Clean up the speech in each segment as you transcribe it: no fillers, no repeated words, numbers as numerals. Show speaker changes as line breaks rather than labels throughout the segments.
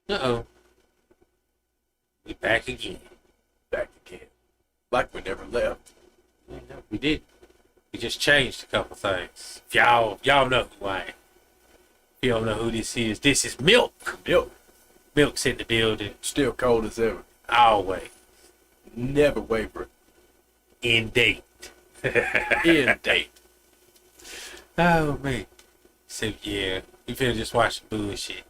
Uh-oh. We back again.
Back again. Like we never left.
No, we did. We just changed a couple things. If y'all know who I am. If you don't know who this is Milk.
Milk.
Milk's in the building.
Still cold as ever.
Always.
Never wavering.
In date.
In date.
Oh, man. So, yeah. We finna just watch the bullshit.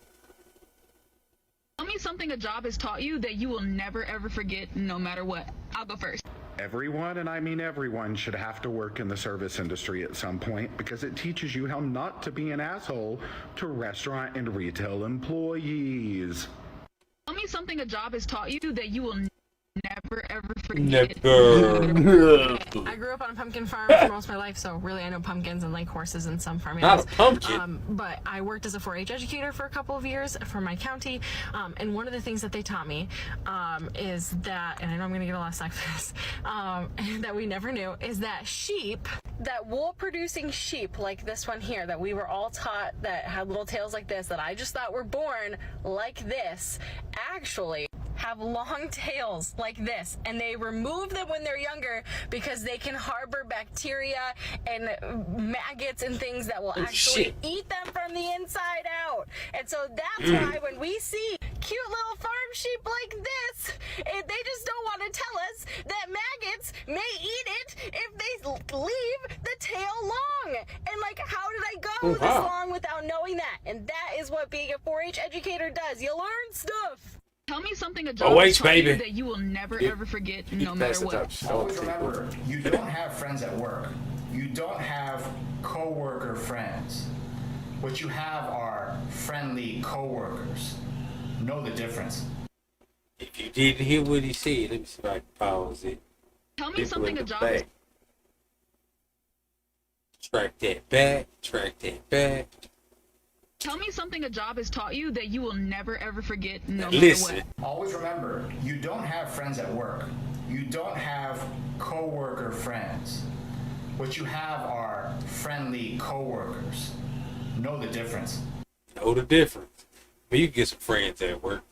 Tell me something a job has taught you that you will never ever forget no matter what. I'll go first.
Everyone, and I mean everyone, should have to work in the service industry at some point because it teaches you how not to be an asshole to restaurant and retail employees.
Tell me something a job has taught you that you will never ever forget.
Never.
I grew up on a pumpkin farm for most of my life, so really I know pumpkins and like horses and some farm
Not
animals.
a pumpkin.
But I worked as a 4-H educator for a couple of years for my county, and one of the things that they taught me is that, and I know I'm going to get a lot of slack for this, that we never knew, is that sheep, that wool-producing sheep like this one here, that we were all taught that had little tails like this, that I just thought were born like this, actually have long tails like this, and they remove them when they're younger because they can harbor bacteria and maggots and things that will actually eat them from the inside out. And so that's why when we see cute little farm sheep like this, they just don't want to tell us that maggots may eat it if they leave the tail long. And like, how did I go this long without knowing that? And that is what being a 4-H educator does. You learn stuff.
Tell me something a job has taught you that you will never ever forget no matter what.
Always remember, you don't have friends at work. You don't have co-worker friends. What you have are friendly co-workers. Know the difference.
If you didn't hear what he said, let me see if I can pause it.
Tell me something a job has
Track that back. Track that back.
Tell me something a job has taught you that you will never ever forget no matter
Listen.
what.
Always remember, you don't have friends at work. You don't have co-worker friends. What you have are friendly co-workers. Know the difference.
Know the difference. But you can get some friends at work.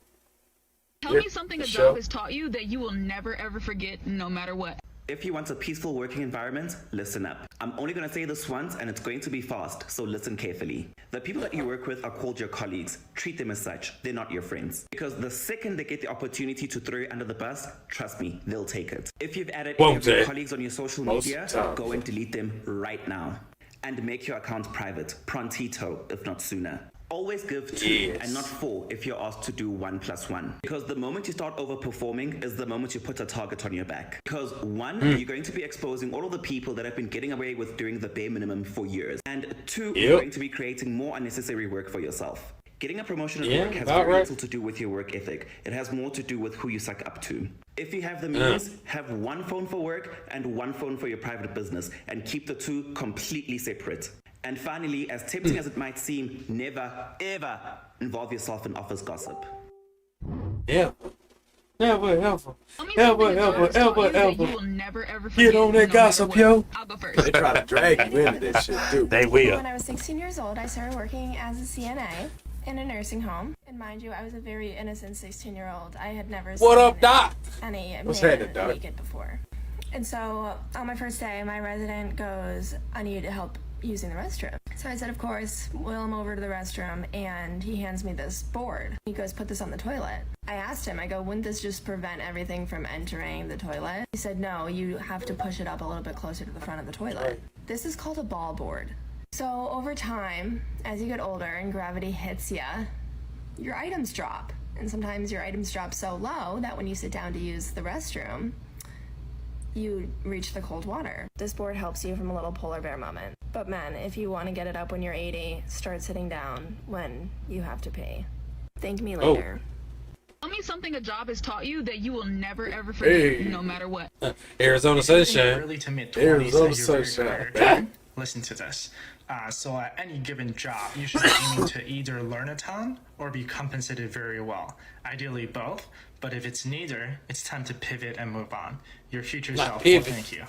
Tell me something a job has taught you that you will never ever forget no matter what.
If you want a peaceful working environment, listen up. I'm only going to say this once and it's going to be fast, so listen carefully. The people that you work with are called your colleagues. Treat them as such. They're not your friends. Because the second they get the opportunity to throw you under the bus, trust me, they'll take it. If you've added any of your colleagues on your social media, go and delete them right now. And make your account private, prontito, if not sooner. Always give 2 and not 4 if you're asked to do 1 + 1. Because the moment you start overperforming is the moment you put a target on your back. Because 1, you're going to be exposing all of the people that have been getting away with doing the bare minimum for years. And 2, you're going to be creating more unnecessary work for yourself. Getting a promotion at work has very little to do with your work ethic. It has more to do with who you suck up to. If you have the means, have 1 phone for work and 1 phone for your private business, and keep the 2 completely separate. And finally, as tempting as it might seem, never, ever involve yourself in office gossip.
Yeah. Never, ever.
Ever.
Ever.
You will never ever forget
Get on that gossip, yo.
I'll go first.
They try to drag you into this shit, too.
They will.
When I was 16 years old, I started working as a CNA in a nursing home. And mind you, I was a very innocent 16-year-old. I had never seen any man naked before. And so on my first day, my resident goes, I need help using the restroom. So I said, of course, wheel him over to the restroom, and he hands me this board. He goes, put this on the toilet. I asked him, I go, wouldn't this just prevent everything from entering the toilet? He said, no, you have to push it up a little bit closer to the front of the toilet. This is called a ball board. So over time, as you get older and gravity hits you, your items drop. And sometimes your items drop so low that when you sit down to use the restroom, you reach the cold water. This board helps you from a little polar bear moment. But men, if you want to get it up when you're 80, start sitting down when you have to pee. Thank me later.
Tell me something a job has taught you that you will never ever forget no matter what.
Arizona sunshine.
Early to mid 20s,
Arizona
you're
sunshine.
very listen to this. So at any given job, you should be aiming to either learn a ton or be compensated very well. Ideally both, but if it's neither, it's time to pivot and move on. Your future self will thank you.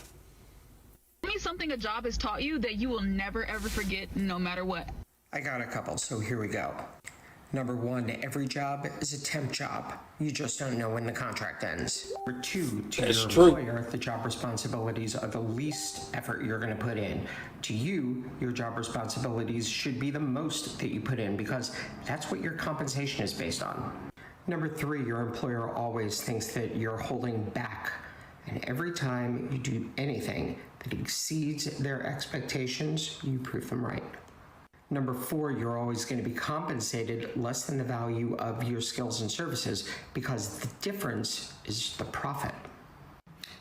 Tell me something a job has taught you that you will never ever forget no matter what.
I got a couple, so here we go. Number 1, every job is a temp job. You just don't know when the contract ends. Number 2, to your employer, the job responsibilities are the least effort you're going to put in. To you, your job responsibilities should be the most that you put in because that's what your compensation is based on. Number 3, your employer always thinks that you're holding back. And every time you do anything that exceeds their expectations, you prove them right. Number 4, you're always going to be compensated less than the value of your skills and services because the difference is the profit.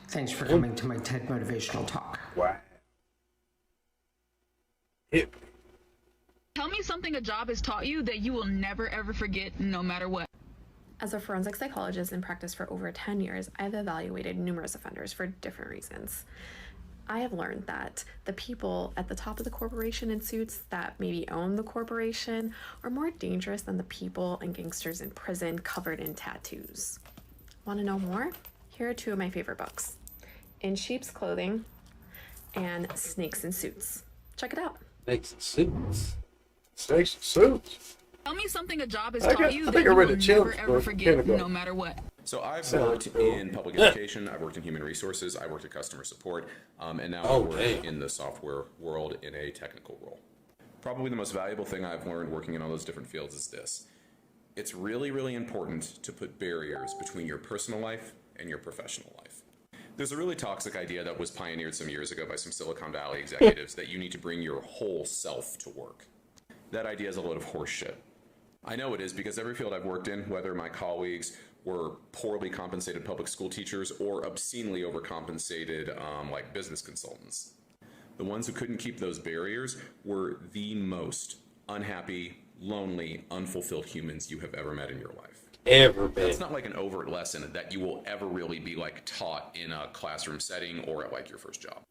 Thanks for coming to my TED Motivational Talk.
Wow.
Tell me something a job has taught you that you will never ever forget no matter what.
As a forensic psychologist in practice for over 10 years, I've evaluated numerous offenders for different reasons. I have learned that the people at the top of the corporation in suits that maybe own the corporation are more dangerous than the people and gangsters in prison covered in tattoos. Want to know more? Here are 2 of my favorite books, In Sheep's Clothing and Snakes in Suits. Check it out.
Snakes and Suits.
Snakes and Suits.
Tell me something a job has taught you
I
that
think
you
I read
will
the
never
children's
ever
book,
forget
kindergarten.
no matter what.
So I've worked in public education, I've worked in human resources, I worked in customer support, and now I work in the software world in a technical role. Probably the most valuable thing I've learned working in all those different fields is this. It's really, really important to put barriers between your personal life and your professional life. There's a really toxic idea that was pioneered some years ago by some Silicon Valley executives that you need to bring your whole self to work. That idea is a load of horse shit. I know it is because every field I've worked in, whether my colleagues were poorly compensated public school teachers or obscenely overcompensated like business consultants, the ones who couldn't keep those barriers were the most unhappy, lonely, unfulfilled humans you have ever met in your life.
Ever been.
That's not like an overt lesson that you will ever really be like taught in a classroom setting or at like your first job.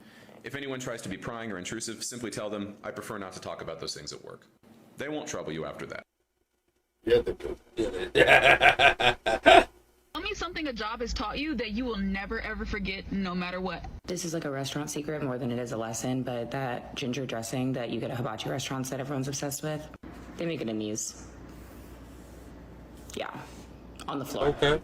If anyone tries to be prying or intrusive, simply tell them, I prefer not to talk about those things at work. They won't trouble you after that.
Yeah, they do.
Tell me something a job has taught you that you will never ever forget no matter what.
This is like a restaurant secret more than it is a lesson, but that ginger dressing that you get at hibachi restaurants that everyone's obsessed with, they make it in these. Yeah, on the floor.
Okay.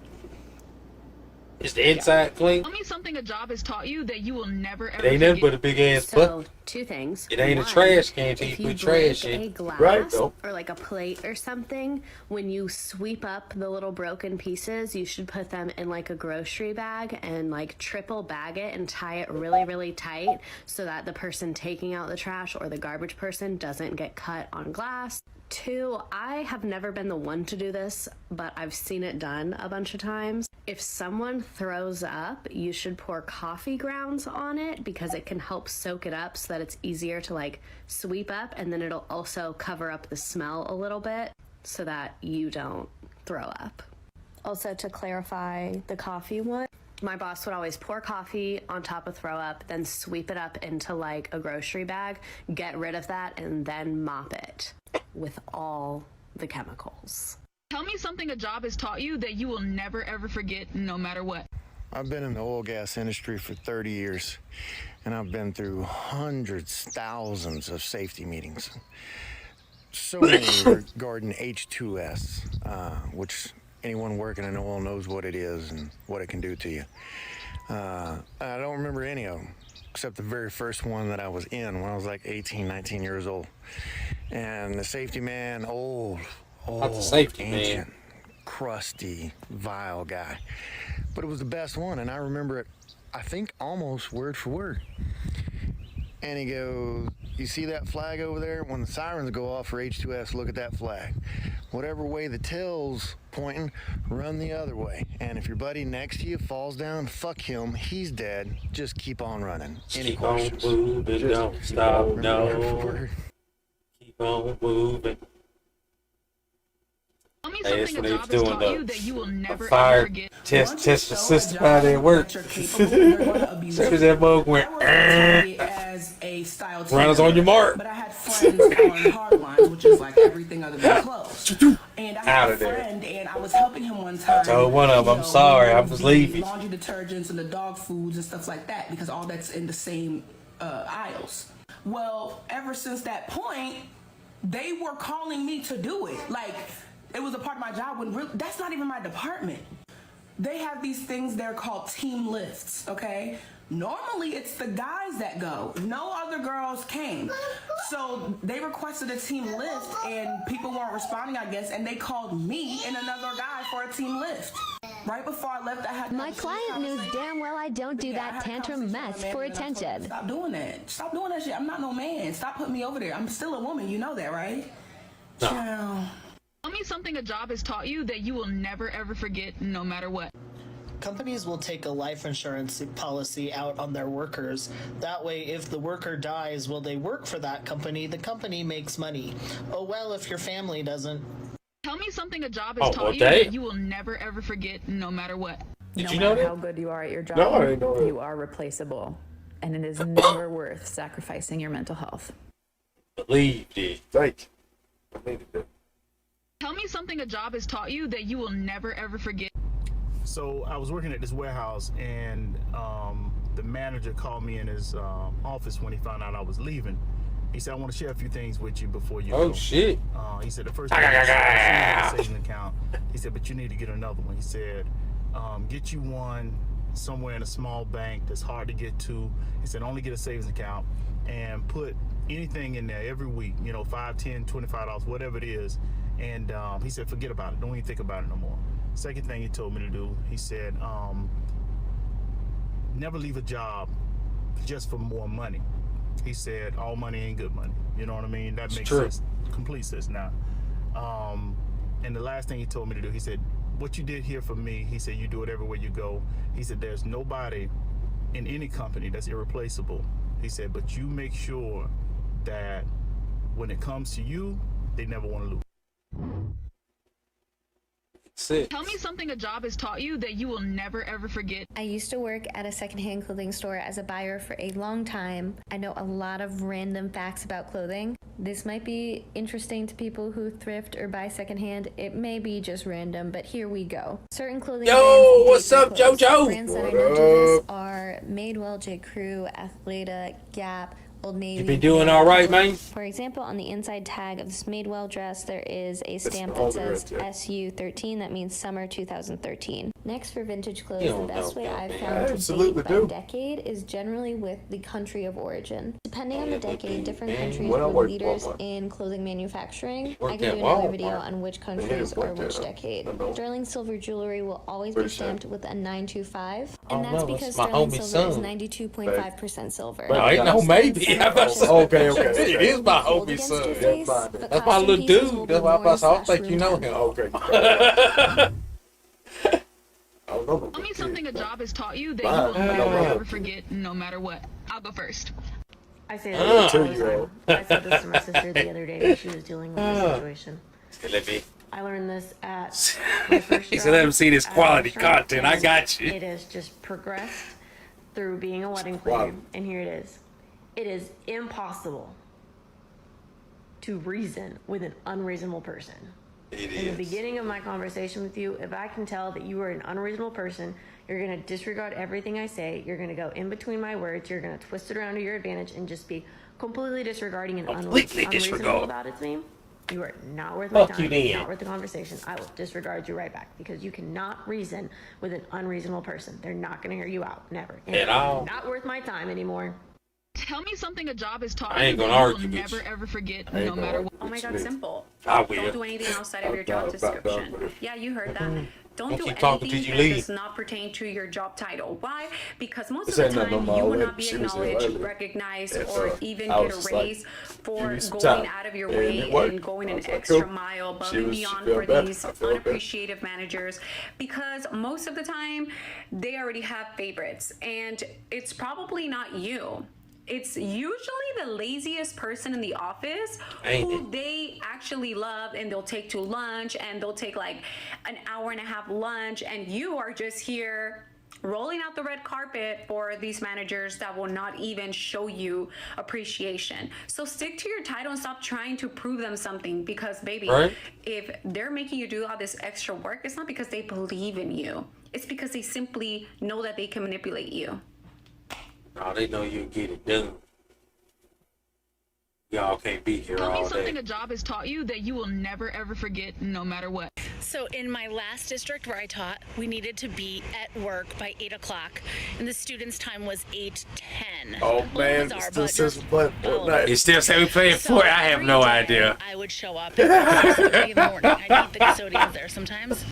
Is the inside clean?
Tell me something a job has taught you that you will never ever
It ain't nothing
forget.
but a big ass
So,
butt.
2 things.
It ain't a
One,
trash can till you
if you
put trash
break
in.
a glass
Right, though.
or like a plate or something, when you sweep up the little broken pieces, you should put them in like a grocery bag and like triple bag it and tie it really, really tight so that the person taking out the trash or the garbage person doesn't get cut on glass. 2, I have never been the one to do this, but I've seen it done a bunch of times. If someone throws up, you should pour coffee grounds on it because it can help soak it up so that it's easier to like sweep up, and then it'll also cover up the smell a little bit so that you don't throw up. Also, to clarify the coffee one, my boss would always pour coffee on top of throw up, then sweep it up into like a grocery bag, get rid of that, and then mop it with all the chemicals.
Tell me something a job has taught you that you will never ever forget no matter what.
I've been in the oil gas industry for 30 years, and I've been through hundreds, thousands of safety meetings. So many regarding H2S, which anyone working in oil knows what it is and what it can do to you. I don't remember any of them, except the very first one that I was in when I was like 18, 19 years old. And the safety man, old,
Not the safety
ancient,
man.
crusty, vile guy. But it was the best one, and I remember it, I think, almost word for word. And he goes, you see that flag over there? When the sirens go off for H2S, look at that flag. Whatever way the tail's pointing, run the other way. And if your buddy next to you falls down, fuck him, he's dead. Just keep on running. Any
Keep on
questions?
moving, don't stop, no. Keep on moving.
Tell me
Hey, that's
something
what
a
they
job
was
has
doing,
taught you
though.
that you will never
A fire
ever forget.
test the system how they work. So that mug went
as a style
runners on your mark.
But I had friends on hard lines, which is like everything other than clothes. And I
Out
had a
of there.
friend, and I was helping him one time.
I told one of them, I'm sorry, I was leaving.
Laundry detergents and the dog foods and stuff like that, because all that's in the same aisles. Well, ever since that point, they were calling me to do it. Like, it was a part of my job when really, that's not even my department. They have these things they're called team lifts, okay? Normally it's the guys that go. No other girls came. So they requested a team lift and people weren't responding, I guess, and they called me and another guy for a team lift. Right before I left, I had
My client knows damn well I don't do that tantrum mess for attention.
Stop doing that. Stop doing that shit. I'm not no man. Stop putting me over there. I'm still a woman. You know that, right?
Tell me something a job has taught you that you will never ever forget no matter what.
Companies will take a life insurance policy out on their workers. That way, if the worker dies while they work for that company, the company makes money. Oh well, if your family doesn't.
Tell me something a job has taught you that you will never ever forget no matter what.
No matter how good you are at your job,
No, I didn't know that.
you are replaceable. And it is never worth sacrificing your mental health.
Believed it.
Thank you. I needed that.
Tell me something a job has taught you that you will never ever forget.
So I was working at this warehouse, and the manager called me in his office when he found out I was leaving. He said, I want to share a few things with you before you go.
Oh, shit.
He said, the first thing is a savings account. He said, but you need to get another one. He said, get you one somewhere in a small bank that's hard to get to. He said, only get a savings account and put anything in there every week, you know, $5, $10, $25, whatever it is. And he said, forget about it. Don't even think about it no more. Second thing he told me to do, he said, never leave a job just for more money. He said, all money ain't good money. You know what I mean? That makes sense, complete sense now. And the last thing he told me to do, he said, what you did here for me, he said, you do it everywhere you go. He said, there's nobody in any company that's irreplaceable. He said, but you make sure that when it comes to you, they never want to lose.
Tell me something a job has taught you that you will never ever forget.
I used to work at a secondhand clothing store as a buyer for a long time. I know a lot of random facts about clothing. This might be interesting to people who thrift or buy secondhand. It may be just random, but here we go. Certain clothing
Yo, what's up,
clothes.
JoJo?
Brands that I know do this are Madewell, J. Crew, Athleta, Gap, Old Navy.
You been doing all right, man?
For example, on the inside tag of this Madewell dress, there is a stamp that says SU13. That means summer 2013. Next, for vintage clothes, the best way I've found to date by decade is generally with the country of origin. Depending on the decade, different countries were leaders in clothing manufacturing. I can do another video on which countries or which decade. Sterling silver jewelry will always be stamped with a 925, and that's because sterling silver is 92.5% silver.
No, ain't no maybe.
Okay.
It is my homie son. That's my little dude. That's why I thought you know him.
Okay.
Tell me something a job has taught you that you will never ever forget no matter what. I'll go first.
I say this all the time. I said this to my sister the other day when she was dealing with this situation. I learned this at my first job.
He said, let him see this quality content. I got you.
It has just progressed through being a wedding planner, and here it is. It is impossible to reason with an unreasonable person. In the beginning of my conversation with you, if I can tell that you are an unreasonable person, you're going to disregard everything I say, you're going to go in between my words, you're going to twist it around to your advantage and just be completely disregarding and unreasonable about it to me, you are not worth my time, not worth the conversation. I will disregard you right back because you cannot reason with an unreasonable person. They're not going to hear you out, never. And
at all.
Not worth my time anymore.
Tell me something a job has taught
I ain't
you
gonna
that you
argue
will
with
never ever forget no matter what.
Oh my God, simple.
I will.
Don't do anything outside of your job description. Yeah, you heard that. Don't do
keep talking
anything
till
that
you
does not pertain to your job title. Why? Because most
This
of the
ain't
time
nothing
you will
about
not be
she was
acknowledged,
earlier.
recognized,
And,
or even
I
get a
was just like,
raise for
give me some
going
time.
out of your
And
way
it worked.
and going
I
an
was like,
extra
cool.
mile above
She
and
was- she
beyond
felt
for
better.
these
I felt better.
unappreciative managers. Because most of the time they already have favorites, and it's probably not you. It's usually the laziest person in the office who they actually love, and they'll take to lunch, and they'll take like an hour and a half lunch, and you are just here rolling out the red carpet for these managers that will not even show you appreciation. So stick to your title and stop trying to prove them something, because baby, if they're making you do all this extra work, it's not because they believe in you. It's because they simply know that they can manipulate you.
No, they know you get it done. Y'all can't be here
Tell me
all
something
day.
a job has taught you that you will never ever forget no matter what.
So in my last district where I taught, we needed to be at work by 8 o'clock, and the students' time was 8:10.
Oh man, still says we play Fortnite.
It still say we playing Fortnite. I have no idea.
I would show up at 6:30 in the morning. I'd meet the custodians there sometimes,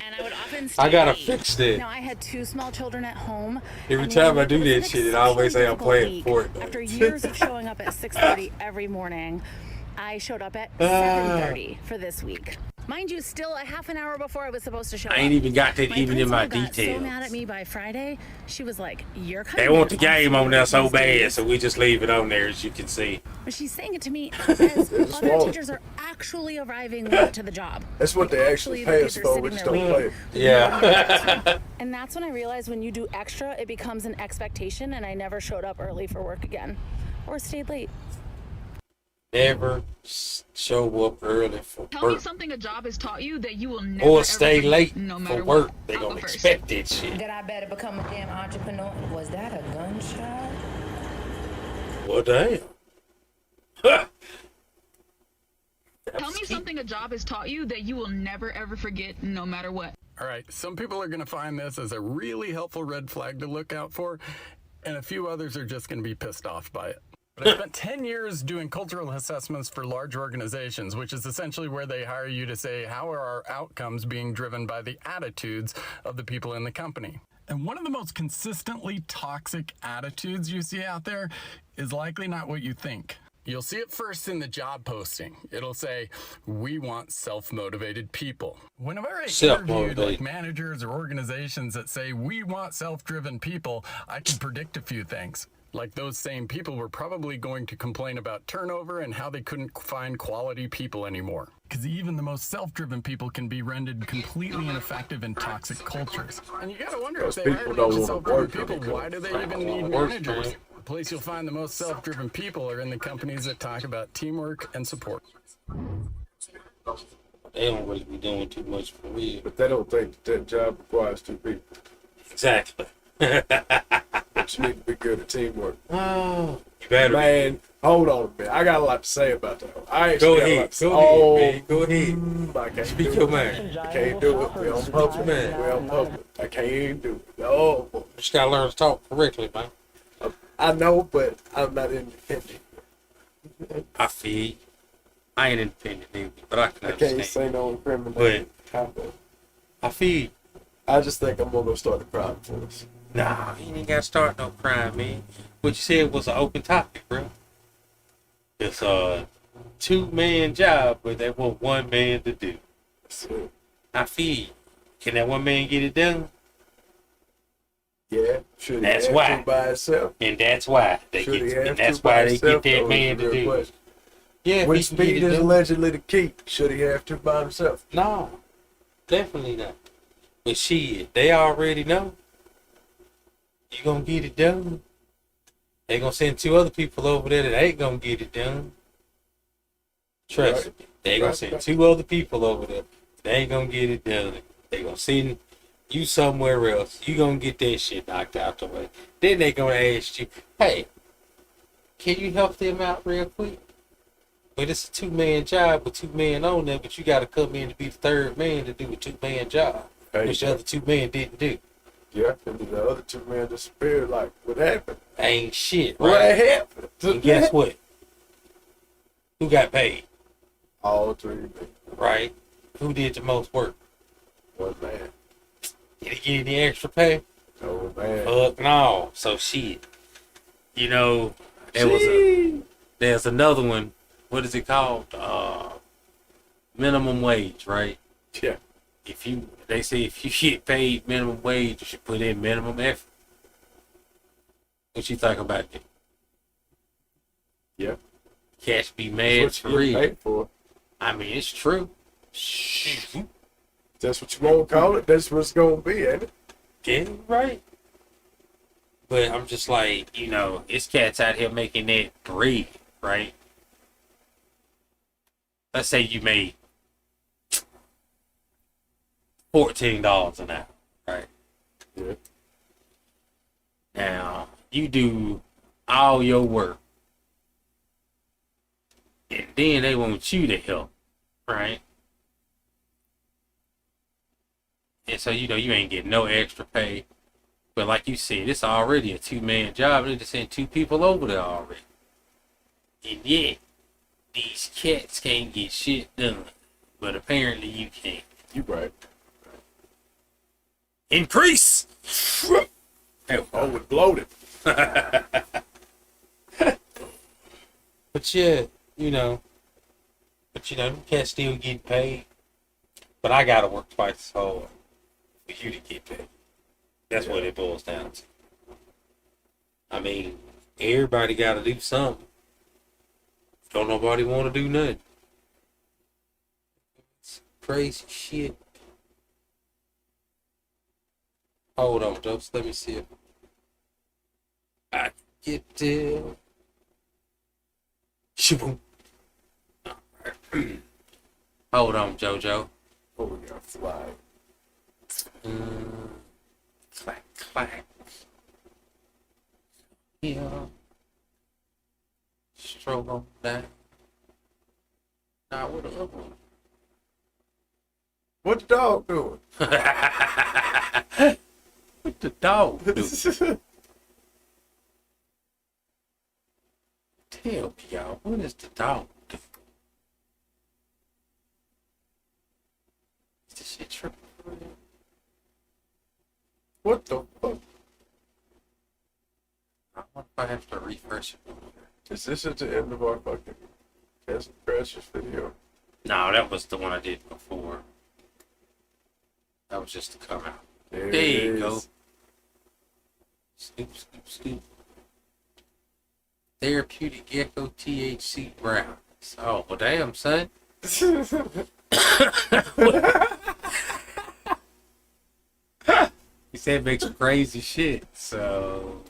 and I would often stay
I gotta
late.
fix that.
Now I had 2 small children at home.
Every
and
time I
it
do
was
that
an
shit, it always say I'm
exceptionally
playing
difficult week.
Fortnite.
After years of showing up at 6:30 every morning, I showed up at 7:30 for this week. Mind you, still a half an hour before I was supposed to show up.
I ain't even got that
My
even in my
principal got so
details.
mad at me by Friday. She was like, "You're kind
They
of
want the
an
game on there so
these
bad,
days."
so we just leave it on there, as you can see.
But she's saying it to me as other teachers are actually arriving late to the job.
That's what they actually pay us for. We just don't play.
Yeah.
And that's when I realized when you do extra, it becomes an expectation, and I never showed up early for work again or stayed late.
Never show up early for
Tell me
work
something a job has taught you that you will never
or
ever
stay
forget
late
no
for
matter
work.
what.
They
I'll
gonna
go first.
expect that shit.
That I better become a damn entrepreneur. Was that a gunshot?
Well, damn.
Tell me something a job has taught you that you will never ever forget no matter what.
All right, some people are going to find this as a really helpful red flag to look out for, and a few others are just going to be pissed off by it. But I spent 10 years doing cultural assessments for large organizations, which is essentially where they hire you to say, how are our outcomes being driven by the attitudes of the people in the company? And one of the most consistently toxic attitudes you see out there is likely not what you think. You'll see it first in the job posting. It'll say, we want self-motivated people. Whenever I interviewed like managers or organizations that say, we want self-driven people, I can predict a few things. Like those same people were probably going to complain about turnover and how they couldn't find quality people anymore. Because even the most self-driven people can be rendered completely ineffective in toxic cultures. And you gotta wonder, if they hire lots of self-driven people, why do they even need managers? The place you'll find the most self-driven people are in the companies that talk about teamwork and support.
They don't really be doing too much for real.
But they don't think that job requires 2 people.
Exactly.
But you need to be good at teamwork.
Oh, you better
Man, hold on a minute. I got a lot to say about that. I
Go
actually
ahead.
got a lot to say.
Go ahead, man.
I can't
Speak
do
your
it.
mind.
I can't do it. We're on public. We're on public. I can't do it. Oh, boy.
You just gotta learn to talk correctly, man.
I know, but I'm not independent.
I feel you. I ain't independent either, but I can
I
understand.
can't say no incriminating.
I feel you.
I just think I'm gonna go start a crime force.
Nah, you ain't gotta start no crime, man. What you said was an open topic, bro. It's a 2-man job, but they want 1 man to do. I feel you. Can that 1 man get it done?
Yeah, should
That's
he
why.
have to by himself?
And that's why they
Should he
get.
have
And
to
that's
by
why they
himself,
get that
though,
man
is the
to
real
do.
question.
Yeah, if
When
he can get
speed
it
is
done.
allegedly the key, should he have to by himself?
No, definitely not. But shit, they already know. You gonna get it done. They gonna send 2 other people over there that ain't gonna get it done. Trust me. They gonna send 2 other people over there. They ain't gonna get it done. They gonna send you somewhere else. You gonna get that shit knocked out the way. Then they gonna ask you, hey, can you help them out real quick? But it's a 2-man job with 2 men on there, but you gotta come in to be the 3rd man to do a 2-man job, which the other 2 men didn't do.
Yeah, and then the other 2 men disappeared. Like, what happened?
Ain't shit,
What
right?
happened?
And guess what? Who got paid?
All 3 men.
Right? Who did the most work?
1 man.
Did he get any extra pay?
No, man.
Fuck no. So shit. You know, there's another one. What is it called? Minimum wage, right?
Yeah.
They say if you get paid minimum wage, you should put in minimum effort. What you think about that?
Yeah.
Cats be mad
That's
for
what you
real.
get paid for.
I mean, it's true.
That's what you want to call it. That's what it's gonna be, ain't it?
Yeah, right. But I'm just like, you know, it's cats out here making that bread, right? Let's say you made $14 an hour, right?
Yeah.
Now, you do all your work. And then they want you to help, right? And so, you ain't getting no extra pay. But like you said, it's already a 2-man job. They just sent 2 people over there already. And yet, these cats can't get shit done. But apparently you can.
You right.
Increase!
Oh, it's bloated.
But yeah, cats still get paid. But I gotta work twice as hard for you to get paid. That's what it boils down to. I mean, everybody gotta do something. Don't nobody want to do nothing. It's crazy shit. Hold on, Jokes. Let me see if I can get there. Shaboom. Hold on, JoJo.
Oh, we got fly.
Clack, clack. Yeah. Stroke on that. Nah, what the other one?
What the dog doing?
What the dog doing? Tell me, y'all, what is the dog doing? Is this shit tripping for real?
What the fuck?
I wonder if I have to refresh it.
Is this at the end of our fucking Test Crashers video?
No, that was the one I did before. That was just to come out.
There
you go. Scoop, scoop, scoop. Therapeutic Gecko THC brownies. Oh, well, damn, son. He said make some crazy shit, so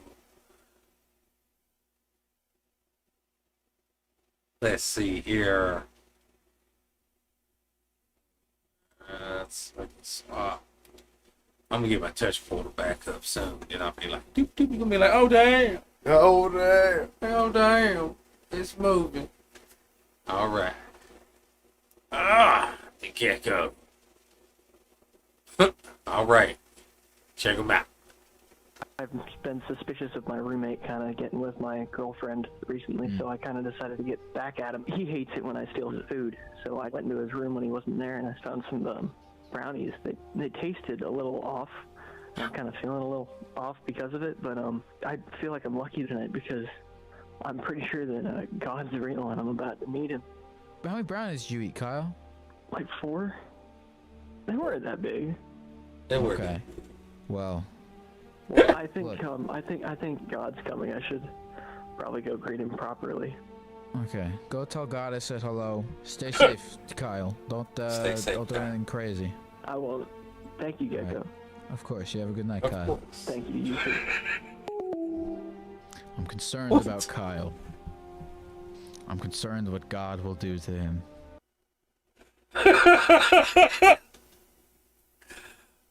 let's see here. Let's swap. I'm gonna get my touch portal back up soon. Then I'll be like, doop doop. You're gonna be like, oh damn.
Oh damn.
Oh damn. It's moving. Alright. The gecko. Alright. Check them out.
I've been suspicious of my roommate kind of getting with my girlfriend recently, so I kind of decided to get back at him. He hates it when I steal his food, so I went into his room when he wasn't there, and I found some brownies. They tasted a little off. I'm kind of feeling a little off because of it, but I feel like I'm lucky tonight because I'm pretty sure that God's real and I'm about to meet him.
How many brownies did you eat, Kyle?
Like 4. They weren't that big.
They were.
Okay. Well,
I think I think God's coming. I should probably go greet him properly.
Okay. Go tell God I said hello. Stay safe, Kyle. Don't
Stay safe,
don't do anything crazy.
I won't. Thank you, Gecko.
Right. Of course. You have a good night,
Of
Kyle.
course.
Thank you. You too.
I'm concerned about Kyle. I'm concerned what God will do to him.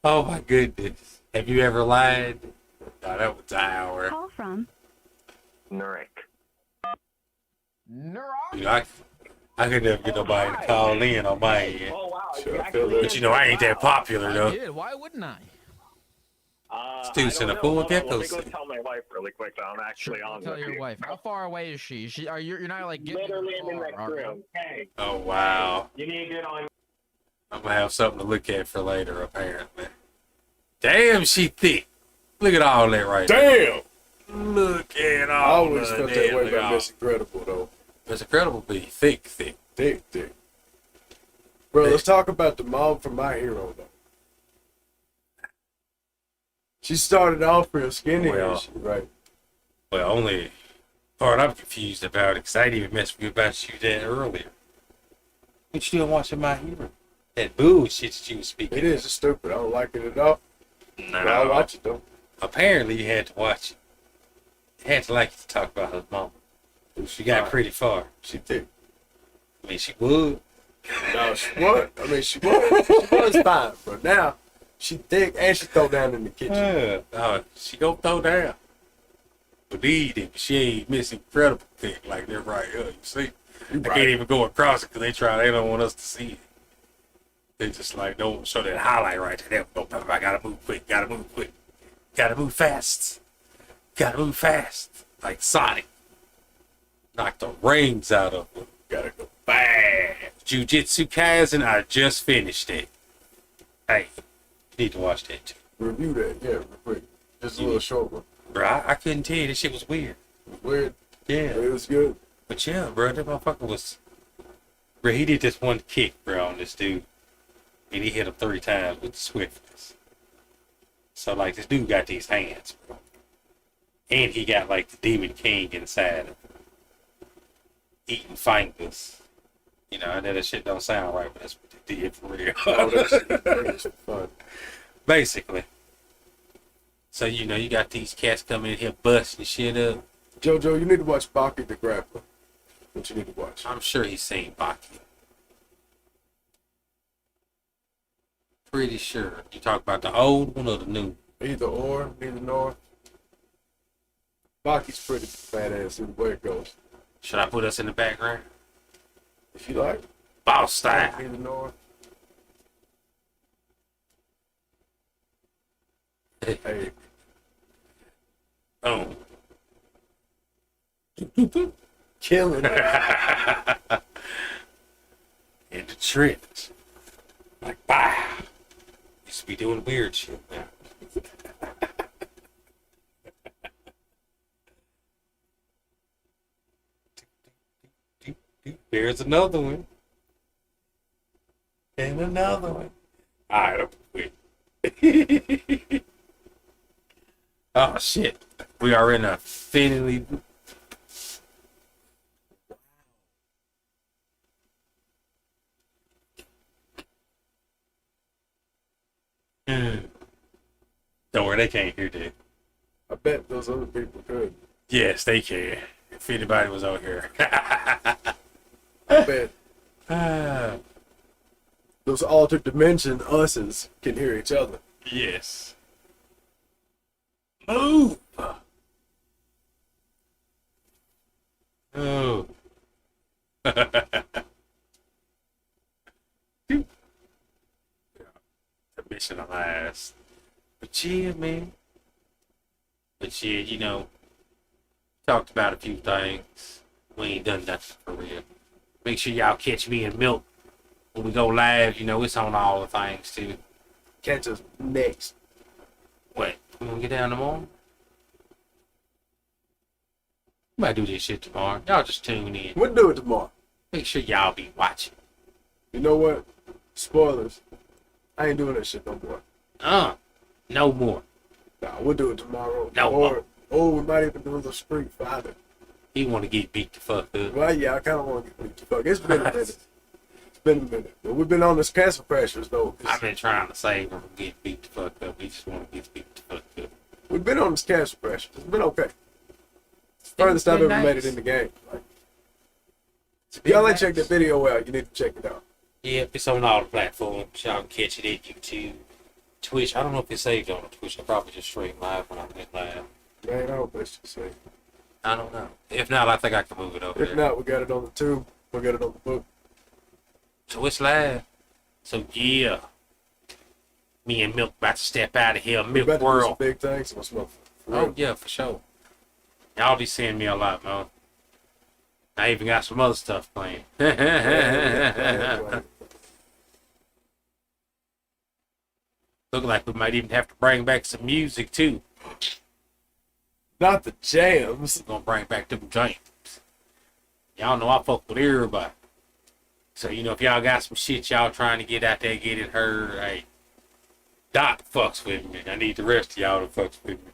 Oh my goodness. Have you ever lied? Oh, that was hour.
Call from
Nurik.
I could never get nobody to call in on my end.
Oh wow!
But I ain't that popular though.
Yeah, why wouldn't I?
Stu's in a pool of geckos.
Let me go tell my wife really quick. That I'm actually on.
Tell your wife. How far away is she? You're not like getting
Literally
in
in the next room. Hey.
Oh wow.
You need to get on.
I'm gonna have something to look at for later, apparently. Damn, she thick. Look at all that right there.
Damn.
Look at
I
all
always felt that way about Miss Incredible though.
Miss Incredible be thick.
Thick. Bro, let's talk about the mom from My Hero though. She started off real skinny, right?
Well, only part I'm confused about it, because I didn't even mess with you about you that earlier. You still watching My Hero? That bullshit that you was speaking.
It is stupid. I don't like it at all.
No.
But I watch it though.
Apparently, you had to watch it. You had to like it to talk about her mama. She got pretty far.
She did.
I mean, she would.
No, she would. I mean, she was. She was fine, but now she thick and she throw down in the kitchen.
She go throw down. Believe it, she ain't Miss Incredible thick like that right here. You see? I can't even go across it because they don't want us to see it. They just like, don't show that highlight right there. Go, I gotta move quick, gotta move quick. Gotta move fast. Gotta move fast. Like Sonic. Knock the reins out of them. Gotta go fast. Jujutsu Kaisen, I just finished it. Hey, you need to watch that too.
Review that, yeah, real quick. Just a little short one.
Bro, I couldn't tell you. This shit was weird.
Weird?
Yeah.
It was good.
But yeah, bro, that motherfucker was... Bro, he did this one kick, bro, on this dude. And he hit him 3 times with the swiftness. So, like, this dude got these hands, bro. And he got, like, the Demon King inside him. Eating fingers. You know, I know that shit don't sound right, but that's what they did for real.
Oh, that's fun.
Basically. So, you know, you got these cats coming in here busting shit up.
JoJo, you need to watch Baki the Grappler. What you need to watch.
I'm sure he's seen Baki. Pretty sure. You talk about the old one or the new?
Either or, neither nor. Baki's pretty badass in where it goes.
Should I put us in the background?
If you like.
Boss style.
Neither nor. Hey.
Boom.
Killing it.
In the trench. Like, bah. Used to be doing weird shit now. There's another one. And another one. Alright, I'm quick. Oh shit. We are in a finally. Don't worry, they can't hear that.
I bet those other people could.
Yes, they can. If anybody was out here.
I bet. Those altered dimension us's can hear each other.
Yes. Move! Oh. The mission will last. But yeah, man. But yeah, you know, talked about a few things. We ain't done nothing for real. Make sure y'all catch me and Milk when we go live. You know, it's on all the things too.
Catch us next.
What? We gonna get down tomorrow? We might do this shit tomorrow. Y'all just tune in.
We'll do it tomorrow.
Make sure y'all be watching.
You know what? Spoilers. I ain't doing that shit no more.
No more.
Nah, we'll do it tomorrow.
No more.
Or we might even do the Street Fighter.
He want to get beat the fuck up.
Well, yeah, I kind of want to get beat the fuck. It's been a minute. It's been a minute. But we've been on this Castle Crashers, though.
I've been trying to save him from getting beat the fuck up. He just want to get beat the fuck up.
We've been on this Castle Crashers. It's been okay. It's the furthest I've ever made it in the game. Like, if y'all ain't checked that video out, you need to check it out.
Yeah, it's on all the platforms. Y'all can catch it at YouTube, Twitch. I don't know if it's saved on Twitch. I probably just stream live when I went live.
Man, I hope that's just safe.
I don't know. If not, I think I can move it over
If
there.
not, we got it on the tube. We got it on the book.
So it's live. So yeah. Me and Milk about to step out of here. Milk
about to do
World.
some big things. Let's smoke.
Oh yeah, for sure. Y'all be seeing me a lot, man. I even got some other stuff playing. Look like we might even have to bring back some music too.
Not the jams.
We're gonna bring back them jams. Y'all know I fuck with everybody. So you know if y'all got some shit y'all trying to get out there, get it heard, hey, Doc fucks with me. I need the rest of y'all to fucks with me.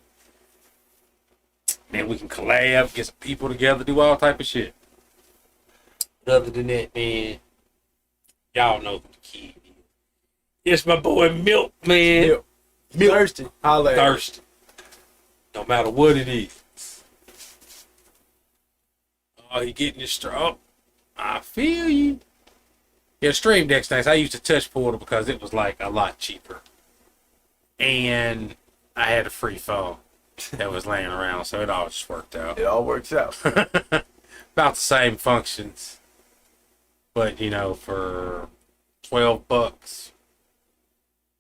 Then we can collab, get some people together, do all type of shit. But other than that, man, y'all know who the kid is. It's my boy Milk, man.
Milk. Thirsty. Holla at
Thirsty. No matter what it is. Oh, he getting his straw. I feel you. Yeah, Stream Deck's nice. I used a touch portal because it was like a lot cheaper. And I had a free phone that was laying around, so it all just worked out.
It all works out.
About the same functions. But you know, for $12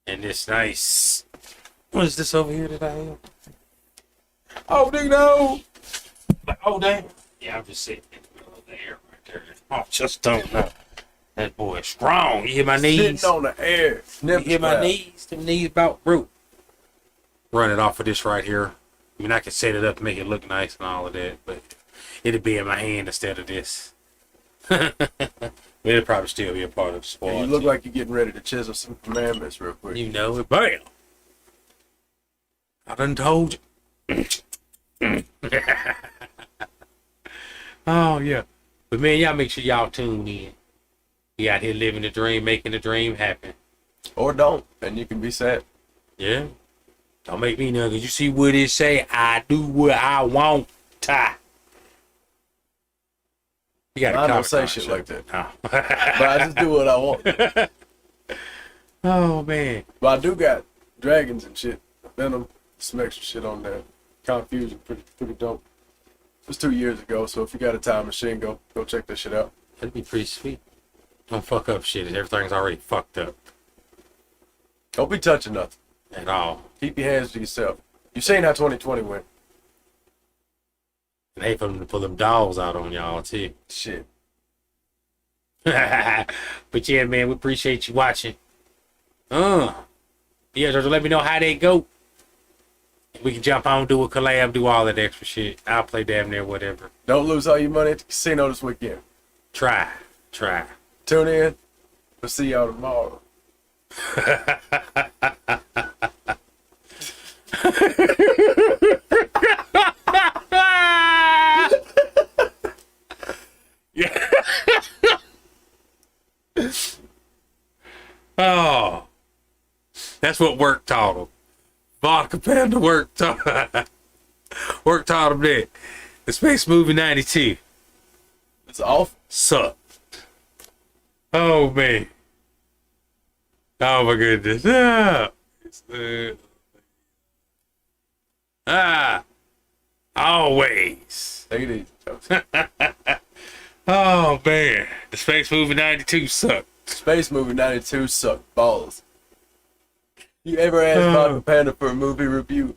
and this nice, what is this over here that I have? Oh, no! Oh, damn! Yeah, I'm just sitting in the middle of the air right there. I just don't know. That boy is strong. You hear my knees?
Sitting on the air.
You hear my knees? Them knees about broke. Run it off of this right here. I mean, I could set it up and make it look nice and all of that, but it'd be in my hand instead of this. It'd probably still be a part of the sport.
Yeah, you look like you're getting ready to chisel some commandments real quick.
You know it. Bam! I done told you. Oh, yeah. But, man, y'all make sure y'all tune in. We out here living the dream, making the dream happen.
Or don't, and you can be sad.
Yeah. Don't make me know, 'cause you see what it say, I do what I want to. You got
I don't say shit like that.
Oh.
But I just do what I want.
Oh, man.
But I do got dragons and shit. Venom, some extra shit on there. Confusion, pretty dope. It was 2 years ago, so if you got a time machine, go check that shit out.
That'd be pretty sweet. Don't fuck up shit. Everything's already fucked up.
Don't be touching nothing.
At all.
Keep your hands to yourself. You seen how 2020 went.
And they put them dolls out on y'all, too.
Shit.
But yeah, man, we appreciate you watching. Yeah, Georgia, let me know how they go. We can jump on, do a collab, do all that extra shit. I'll play damn near whatever.
Don't lose all your money at the casino this weekend.
Try.
Tune in. We'll see y'all tomorrow.
Yeah. Oh, that's what work taught him. Vodka Panda work taught him that. The Space Movie 92.
It's off.
Sucked. Oh, man. Oh, my goodness. Always.
Take it easy.
Oh, man. The Space Movie 92 sucked.
Space Movie 92 sucked balls. You ever ask Vodka Panda for a movie review?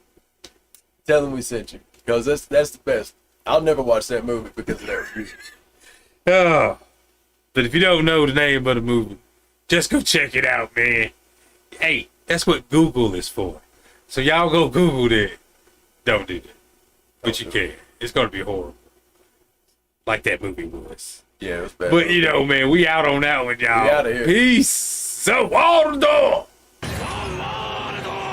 Tell him we sent you. Because that's the best. I'll never watch that movie because of that review.
Oh. But if you don't know the name of the movie, just go check it out, man. Hey, that's what Google is for. So y'all go Google that. Don't do that. But you can. It's going to be horrible. Like that movie was.
Yeah, it was bad.
But, you know, man, we out on that one, y'all.
We out of here.
Peace. So, Waldo.